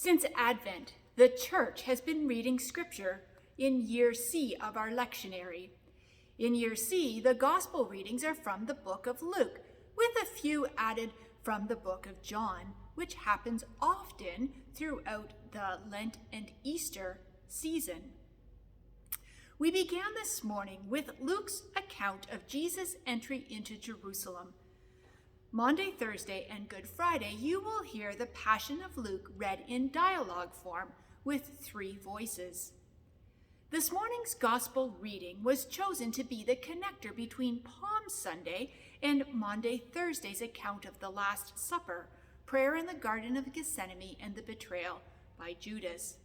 Since Advent, the Church has been reading Scripture in Year C of our lectionary. In Year C, the Gospel readings are from the book of Luke, with a few added from the book of John, which happens often throughout the Lent and Easter season. We began this morning with Luke's account of Jesus' entry into Jerusalem. Maundy, Thursday, and Good Friday, you will hear the Passion of Luke read in dialogue form with 3 voices. This morning's Gospel reading was chosen to be the connector between Palm Sunday and Maundy, Thursday's account of the Last Supper, prayer in the Garden of Gethsemane, and the betrayal by Judas.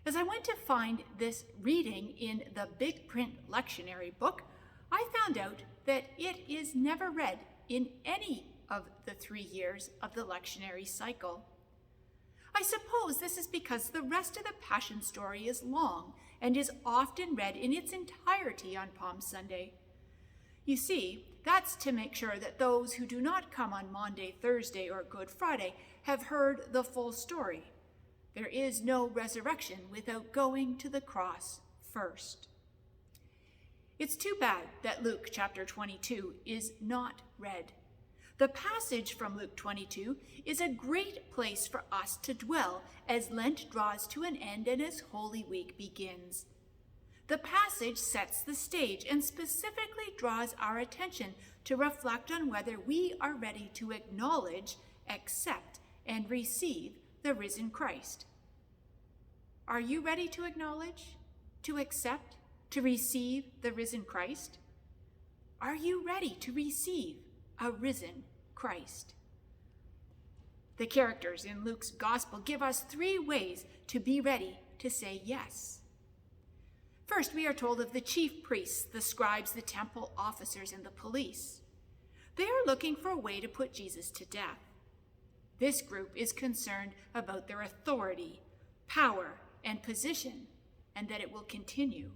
As I went to find this reading in the big print lectionary book, I found out that it is never read in any of the 3 years of the lectionary cycle. I suppose this is because the rest of the Passion story is long and is often read in its entirety on Palm Sunday. You see, that's to make sure that those who do not come on Maundy, Thursday, or Good Friday have heard the full story. There is no resurrection without going to the cross first. It's too bad that Luke chapter 22 is not read. The passage from Luke 22 is a great place for us to dwell as Lent draws to an end and as Holy Week begins. The passage sets the stage and specifically draws our attention to reflect on whether we are ready to acknowledge, accept, and receive the risen Christ. Are you ready to acknowledge, to accept, to receive the risen Christ? Are you ready to receive a risen Christ? The characters in Luke's Gospel give us 3 ways to be ready to say yes. First, we are told of the chief priests, the scribes, the temple officers, and the police. They are looking for a way to put Jesus to death. This group is concerned about their authority, power, and position, and that it will continue.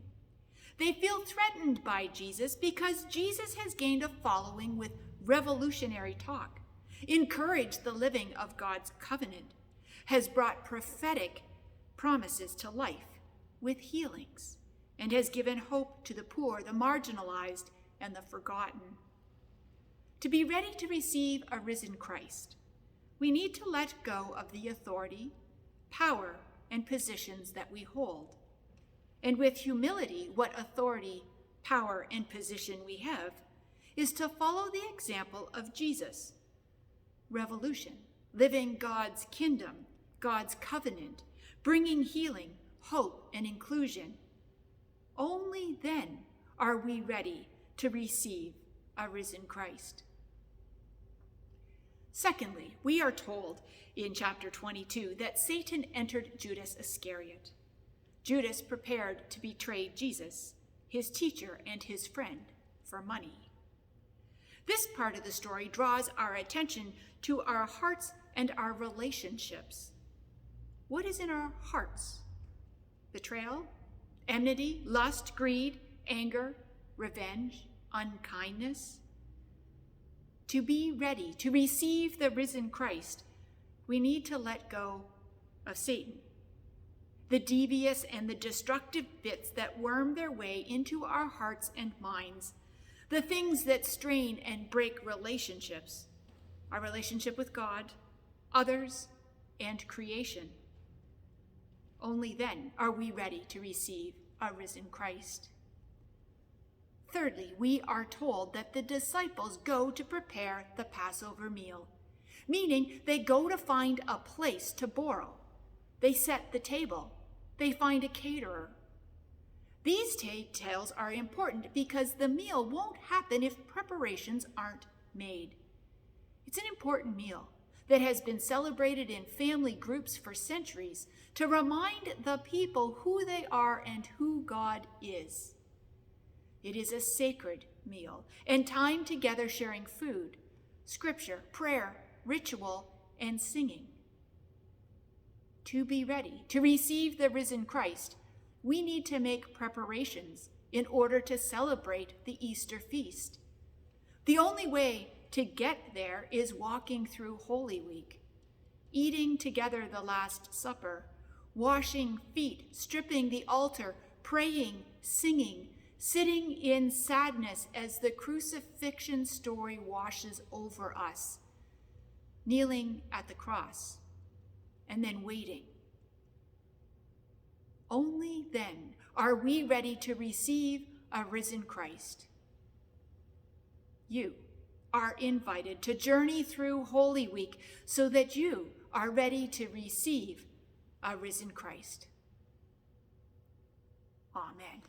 They feel threatened by Jesus because Jesus has gained a following with revolutionary talk, encouraged the living of God's covenant, has brought prophetic promises to life with healings, and has given hope to the poor, the marginalized, and the forgotten. To be ready to receive a risen Christ, we need to let go of the authority, power, and positions that we hold. And with humility, what authority, power, and position we have is to follow the example of Jesus. Revolution, living God's kingdom, God's covenant, bringing healing, hope, and inclusion. Only then are we ready to receive a risen Christ. Secondly, we are told in chapter 22 that Satan entered Judas Iscariot. Judas prepared to betray Jesus, his teacher and his friend, for money. This part of the story draws our attention to our hearts and our relationships. What is in our hearts? Betrayal, enmity, lust, greed, anger, revenge, unkindness? To be ready to receive the risen Christ, we need to let go of Satan, the devious and the destructive bits that worm their way into our hearts and minds, the things that strain and break relationships, our relationship with God, others, and creation. Only then are we ready to receive a risen Christ. Thirdly, we are told that the disciples go to prepare the Passover meal, meaning they go to find a place to borrow. They set the table. They find a caterer. These details are important because the meal won't happen if preparations aren't made. It's an important meal that has been celebrated in family groups for centuries to remind the people who they are and who God is. It is a sacred meal and time together sharing food, scripture, prayer, ritual, and singing. To be ready to receive the risen Christ, we need to make preparations in order to celebrate the Easter feast. The only way to get there is walking through Holy Week. eating together the Last Supper, washing feet, stripping the altar, praying, singing, sitting in sadness as the crucifixion story washes over us, kneeling at the cross, and then waiting. Only then are we ready to receive a risen Christ. You are invited to journey through Holy Week so that you are ready to receive a risen Christ. Amen.